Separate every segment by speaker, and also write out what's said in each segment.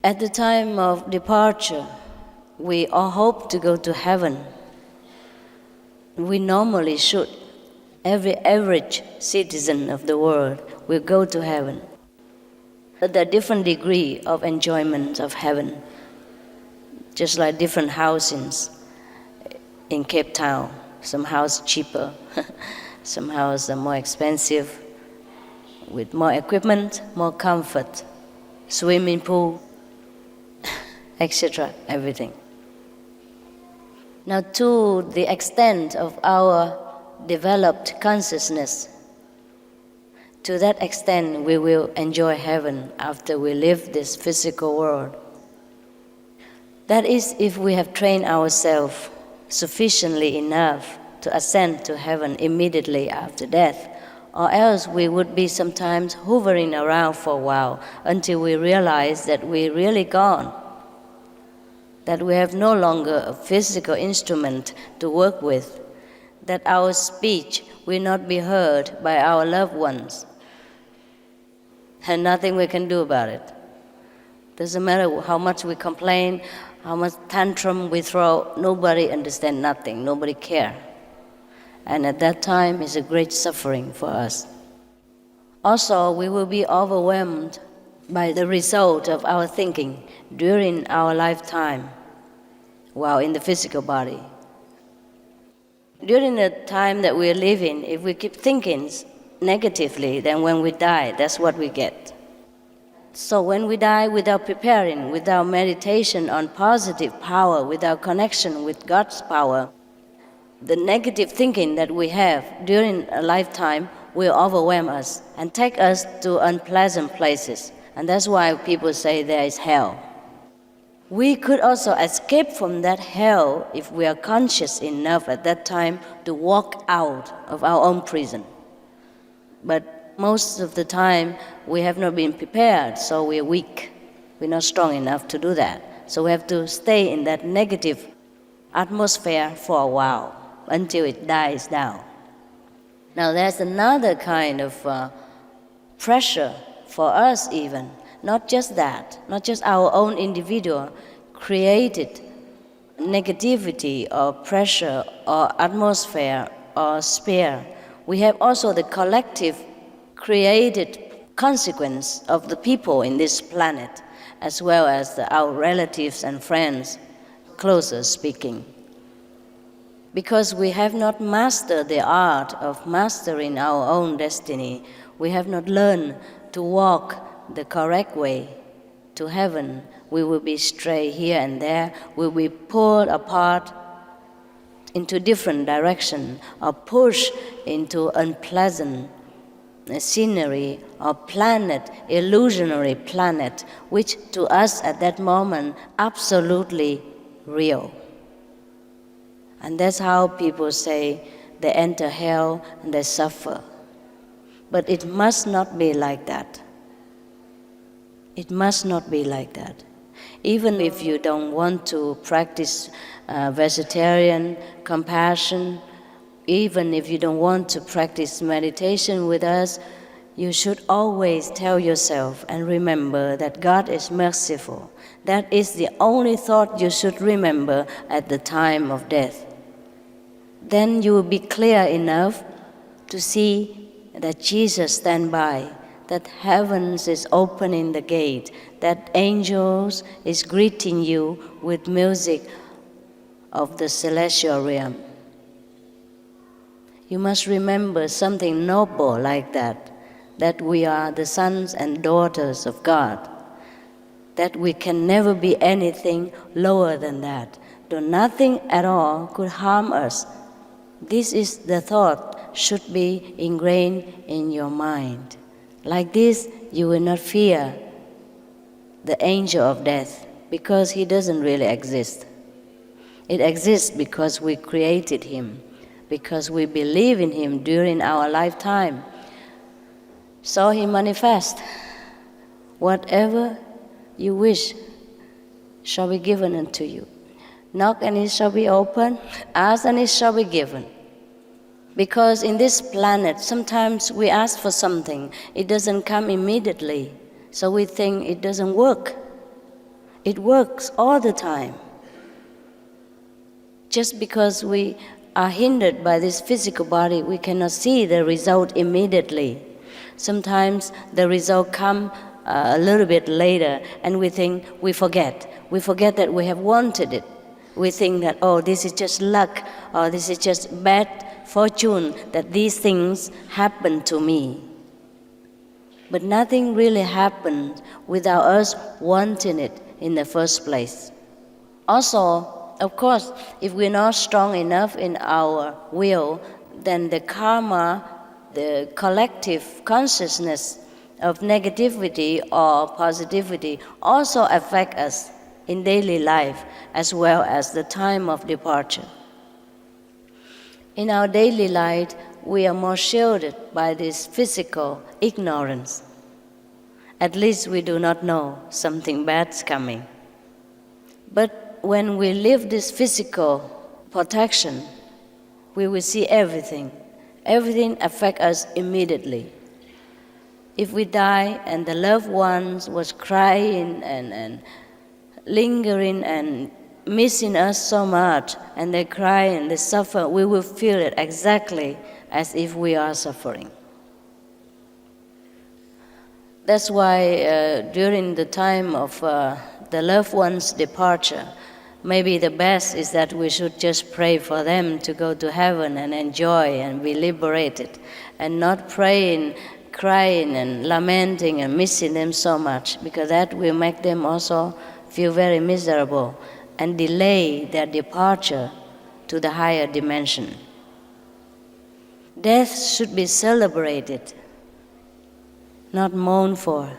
Speaker 1: At the time of departure, we all hope to go to heaven. We normally should. Every average citizen of the world will go to heaven. But there are different degrees of enjoyment of heaven, just like different housings in Cape Town. Some houses cheaper, some houses are more expensive, with more equipment, more comfort, swimming pool, etc., everything. Now, to the extent of our developed consciousness, to that extent we will enjoy heaven after we leave this physical world. That is, if we have trained ourselves sufficiently enough to ascend to heaven immediately after death, or else we would be sometimes hovering around for a while until we realize that we're really gone, that we have no longer a physical instrument to work with, that our speech will not be heard by our loved ones, and nothing we can do about it. Doesn't matter how much we complain, how much tantrum we throw, nobody understands nothing, nobody cares. And at that time, it's a great suffering for us. Also, we will be overwhelmed by the result of our thinking during our lifetime while in the physical body. During the time that we are living, if we keep thinking negatively, then when we die, that's what we get. So when we die without preparing, without meditation on positive power, without connection with God's power, the negative thinking that we have during a lifetime will overwhelm us and take us to unpleasant places. And that's why people say there is hell. We could also escape from that hell if we are conscious enough at that time to walk out of our own prison. But most of the time, we have not been prepared, so we're weak. We're not strong enough to do that. So we have to stay in that negative atmosphere for a while until it dies down. Now there's another kind of pressure for us even. Not just that, not just our own individual created negativity or pressure or atmosphere or sphere. We have also the collective created consequence of the people in this planet, as well as our relatives and friends, closer speaking. Because we have not mastered the art of mastering our own destiny, we have not learned to walk the correct way to heaven. We will be stray here and there, we will be pulled apart into different directions, or pushed into unpleasant scenery or planet, illusionary planet, which to us at that moment absolutely real. And that's how people say they enter hell and they suffer. But it must not be like that. It must not be like that. Even if you don't want to practice vegetarian compassion, even if you don't want to practice meditation with us, you should always tell yourself and remember that God is merciful. That is the only thought you should remember at the time of death. Then you will be clear enough to see that Jesus stands by, that heavens is opening the gate, that angels is greeting you with music of the celestial realm. You must remember something noble like that we are the sons and daughters of God, that we can never be anything lower than that, though nothing at all could harm us. This is the thought should be ingrained in your mind. Like this, you will not fear the angel of death, because he doesn't really exist. It exists because we created him, because we believe in him during our lifetime. So he manifests. Whatever you wish shall be given unto you. Knock and it shall be opened, ask and it shall be given. Because in this planet, sometimes we ask for something, it doesn't come immediately, so we think it doesn't work. It works all the time. Just because we are hindered by this physical body, we cannot see the result immediately. Sometimes the result comes a little bit later, and we think we forget. We forget that we have wanted it. We think that, oh, this is just luck, or this is just bad fortune, that these things happen to me. But nothing really happened without us wanting it in the first place. Also, of course, if we're not strong enough in our will, then the karma, the collective consciousness of negativity or positivity also affect us in daily life as well as the time of departure. In our daily life, we are more shielded by this physical ignorance. At least we do not know something bad's coming. But when we live this physical protection, we will see everything. Everything affects us immediately. If we die and the loved ones was crying and lingering and missing us so much, and they cry and they suffer, we will feel it exactly as if we are suffering. That's why during the time of the loved one's departure, maybe the best is that we should just pray for them to go to heaven and enjoy and be liberated, and not praying, crying and lamenting and missing them so much, because that will make them also feel very miserable and delay their departure to the higher dimension. Death should be celebrated, not mourned for,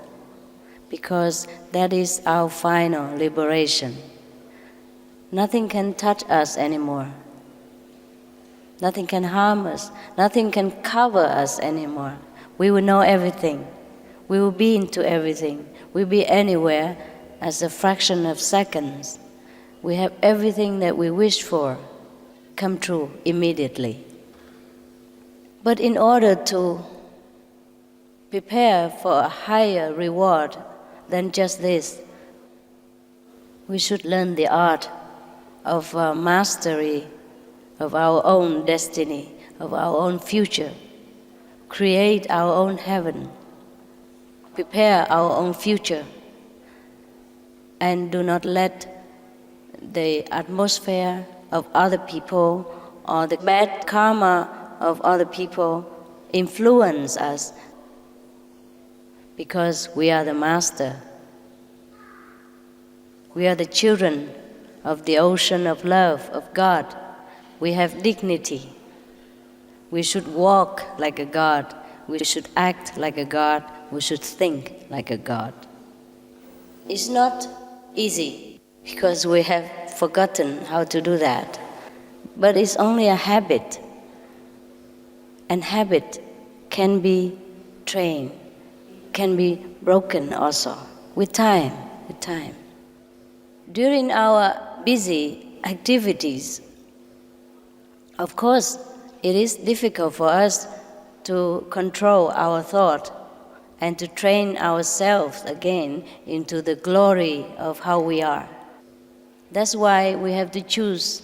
Speaker 1: because that is our final liberation. Nothing can touch us anymore. Nothing can harm us. Nothing can cover us anymore. We will know everything. We will be into everything. We'll be anywhere as a fraction of seconds. We have everything that we wish for come true immediately. But in order to prepare for a higher reward than just this, we should learn the art of mastery of our own destiny, of our own future, create our own heaven, prepare our own future, and do not let the atmosphere of other people or the bad karma of other people influence us, because we are the master. We are the children of the ocean of love of God. We have dignity. We should walk like a God. We should act like a God. We should think like a God. It's not easy because we have forgotten how to do that. But it's only a habit. And habit can be trained, can be broken also with time. During our busy activities, of course, it is difficult for us to control our thought and to train ourselves again into the glory of how we are. That's why we have to choose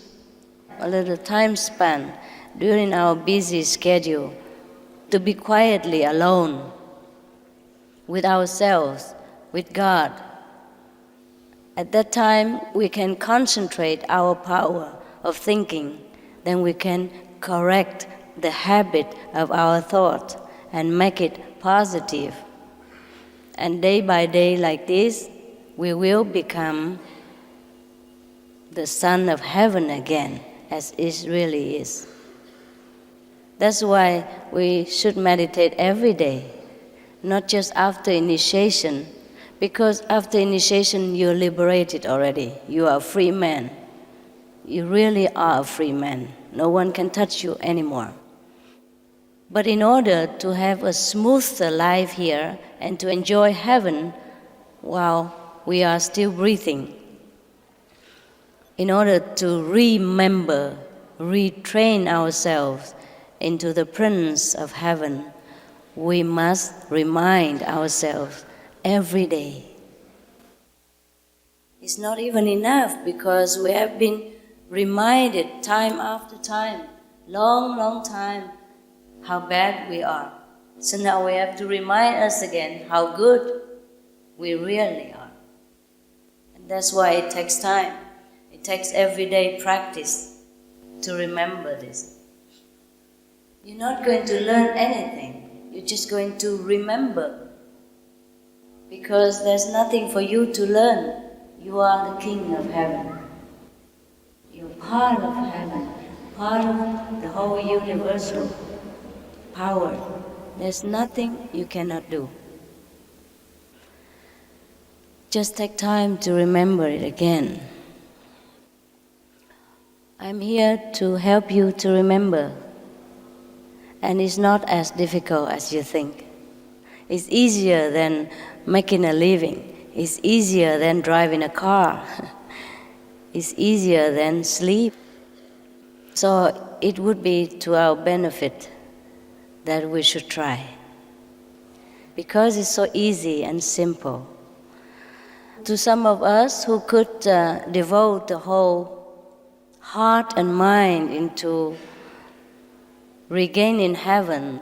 Speaker 1: a little time span during our busy schedule to be quietly alone with ourselves, with God. At that time, we can concentrate our power of thinking. Then we can correct the habit of our thought and make it positive. And day by day like this, we will become the son of heaven again, as it really is. That's why we should meditate every day, not just after initiation, because after initiation you're liberated already. You are a free man. You really are a free man. No one can touch you anymore. But in order to have a smoother life here and to enjoy heaven while we are still breathing, in order to remember, retrain ourselves into the Prince of Heaven, we must remind ourselves every day. It's not even enough because we have been reminded time after time, long time, how bad we are. So now we have to remind us again how good we really are. And that's why it takes time. It takes everyday practice to remember this. You're not going to learn anything. You're just going to remember. Because there's nothing for you to learn. You are the king of heaven. You're part of heaven, part of the whole universal power. There's nothing you cannot do. Just take time to remember it again. I'm here to help you to remember. And it's not as difficult as you think. It's easier than making a living. It's easier than driving a car. It's easier than sleep. So it would be to our benefit that we should try. Because it's so easy and simple. To some of us who could devote the whole heart and mind into regaining heaven,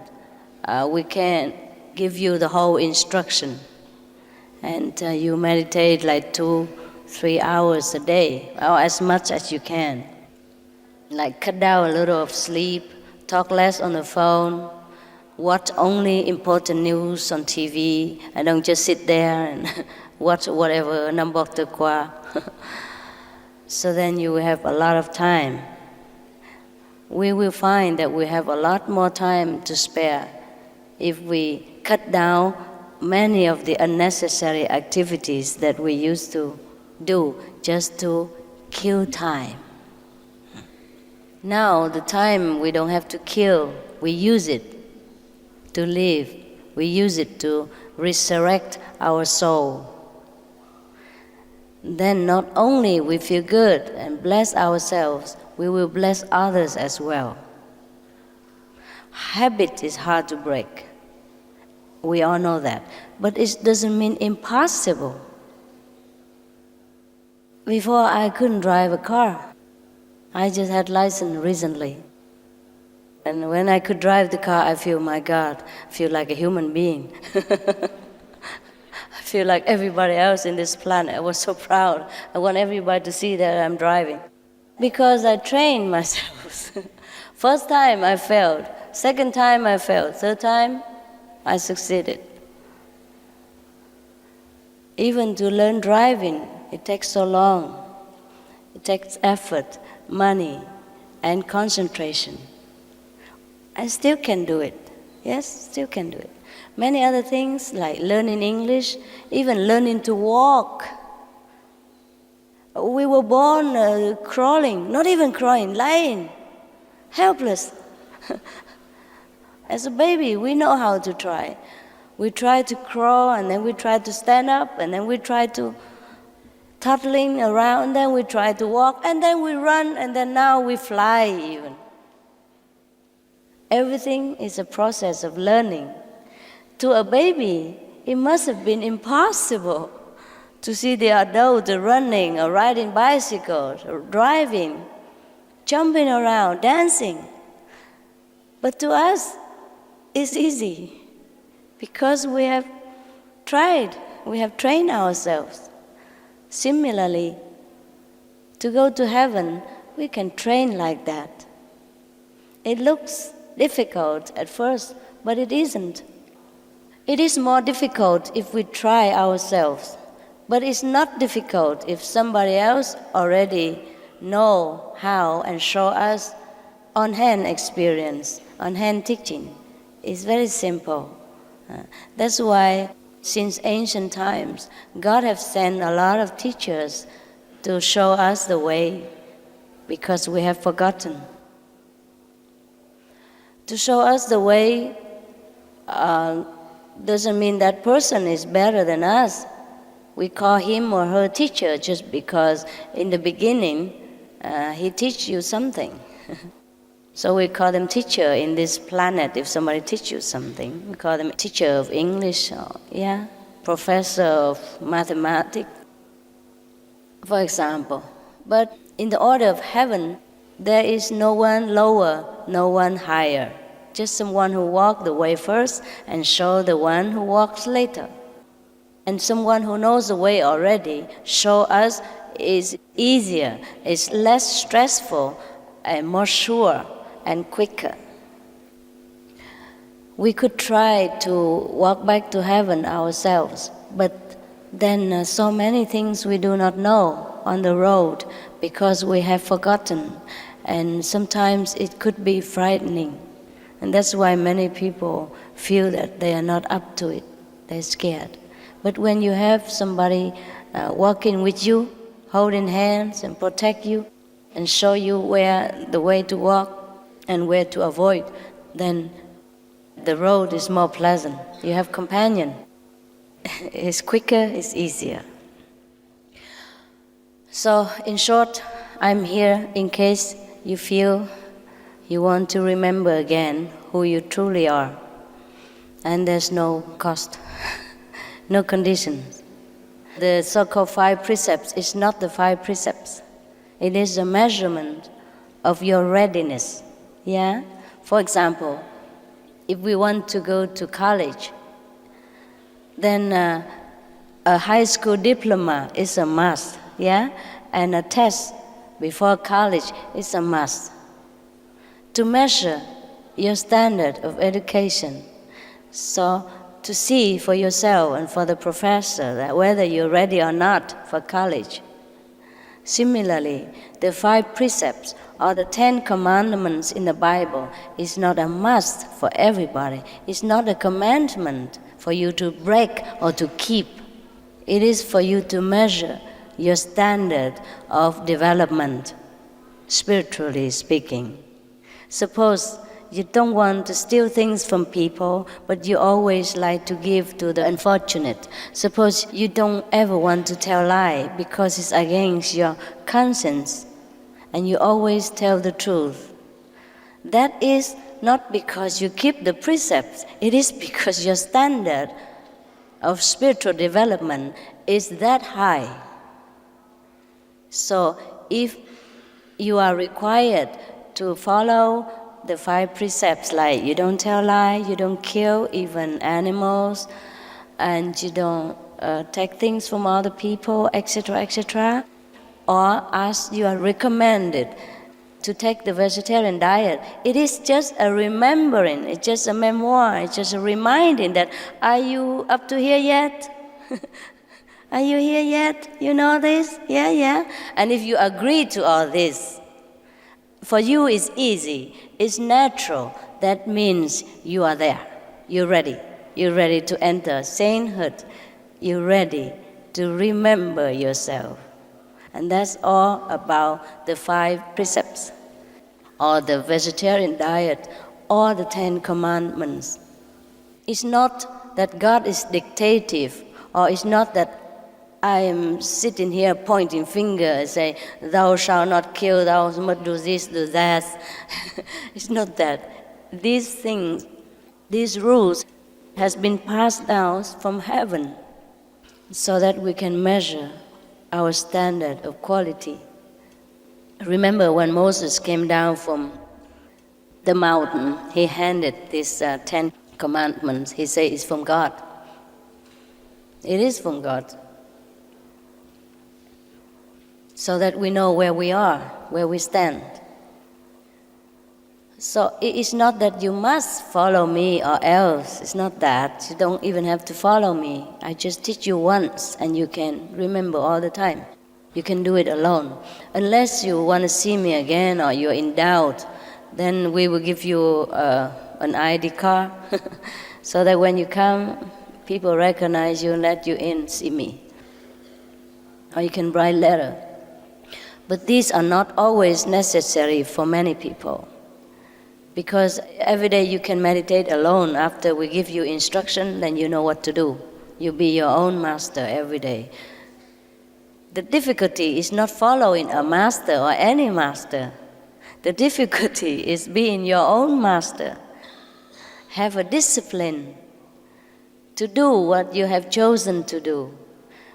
Speaker 1: we can give you the whole instruction. And you meditate like 2-3 hours a day, or as much as you can. Like cut down a little of sleep, talk less on the phone, watch only important news on TV, and don't just sit there and watch whatever, n'importe quoi. So then you will have a lot of time. We will find that we have a lot more time to spare if we cut down many of the unnecessary activities that we used to do just to kill time. Now the time we don't have to kill, we use it to live. We use it to resurrect our soul. Then not only we feel good and bless ourselves, we will bless others as well. Habit is hard to break. We all know that. But it doesn't mean impossible. Before I couldn't drive a car. I just had license recently. And when I could drive the car, I feel, my God, I feel like a human being. I feel like everybody else in this planet. I was so proud. I want everybody to see that I'm driving. Because I trained myself. First time I failed. Second time I failed. Third time I succeeded. Even to learn driving, it takes so long. It takes effort, money, and concentration. I still can do it. Yes, still can do it. Many other things like learning English, even learning to walk. We were born crawling, not even crawling, lying, helpless. As a baby, we know how to try. We try to crawl, and then we try to stand up, and then we try to toddling around, then we try to walk, and then we run, and then now we fly even. Everything is a process of learning. To a baby, it must have been impossible to see the adult running or riding bicycles or driving, jumping around, dancing. But to us, it's easy because we have tried, we have trained ourselves. Similarly, to go to heaven, we can train like that. It looks difficult at first, but it isn't. It is more difficult if we try ourselves, but it's not difficult if somebody else already know how and show us on-hand experience, on-hand teaching. It's very simple. That's why since ancient times, God has sent a lot of teachers to show us the way because we have forgotten. To show us the way doesn't mean that person is better than us. We call him or her teacher just because in the beginning he teach you something. So we call them teacher in this planet. If somebody teach you something, we call them teacher of English, or, professor of mathematics. for example. But in the order of heaven, there is no one lower, no one higher. Just someone who walked the way first and show the one who walks later. And someone who knows the way already show us is easier, is less stressful, and more sure and quicker. We could try to walk back to heaven ourselves, but then so many things we do not know on the road because we have forgotten, and sometimes it could be frightening. And that's why many people feel that they are not up to it, they're scared. But when you have somebody walking with you, holding hands and protect you and show you where the way to walk and where to avoid, then the road is more pleasant. You have companion. It's quicker, it's easier. So in short, I'm here in case you feel you want to remember again who you truly are. And there's no cost, no conditions. The so-called 5 precepts is not the 5 precepts. It is a measurement of your readiness. Yeah? For example, if we want to go to college, then a high school diploma is a must, yeah? And a test before college is a must. To measure your standard of education, so to see for yourself and for the professor that whether you're ready or not for college. Similarly, the 5 precepts or the 10 commandments in the Bible is not a must for everybody. It's not a commandment for you to break or to keep. It is for you to measure your standard of development, spiritually speaking. Suppose you don't want to steal things from people, but you always like to give to the unfortunate. Suppose you don't ever want to tell lie because it's against your conscience, and you always tell the truth. That is not because you keep the precepts, it is because your standard of spiritual development is that high. So if you are required to follow the 5 precepts, like you don't tell lies, you don't kill even animals, and you don't take things from other people, etc., etc., or as you are recommended to take the vegetarian diet, it is just a remembering, it's just a memoir, it's just a reminding that, are you up to here yet? Are you here yet? You know this? Yeah, yeah. And if you agree to all this, for you it's easy, it's natural. That means you are there. You're ready. You're ready to enter sainthood. You're ready to remember yourself. And that's all about the 5 precepts, or the vegetarian diet, or the 10 commandments. It's not that God is dictative, or it's not that I am sitting here pointing finger and say, thou shalt not kill, thou must do this, do that. It's not that. These things, these rules has been passed down from heaven so that we can measure our standard of quality. Remember when Moses came down from the mountain, he handed these 10 commandments. He said it's from God. It is from God. So that we know where we are, where we stand. So it is not that you must follow me or else. It's not that. You don't even have to follow me. I just teach you once and you can remember all the time. You can do it alone. Unless you want to see me again or you're in doubt, then we will give you an ID card so that when you come, people recognize you and let you in, see me. Or you can write letter. But these are not always necessary for many people, because every day you can meditate alone. After we give you instruction, then you know what to do. You be your own master every day. The difficulty is not following a master or any master. The difficulty is being your own master. Have a discipline to do what you have chosen to do,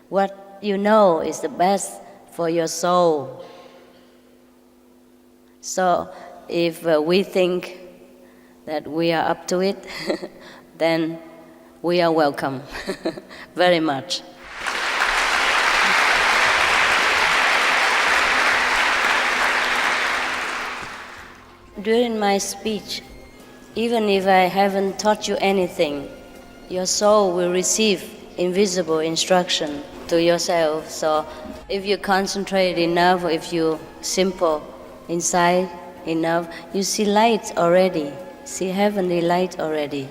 Speaker 1: what you know is the best for your soul. So if we think that we are up to it, then we are welcome very much. During my speech, even if I haven't taught you anything, your soul will receive invisible instruction to yourself. So if you concentrate enough, if you simple inside enough, you see light already, see heavenly light already.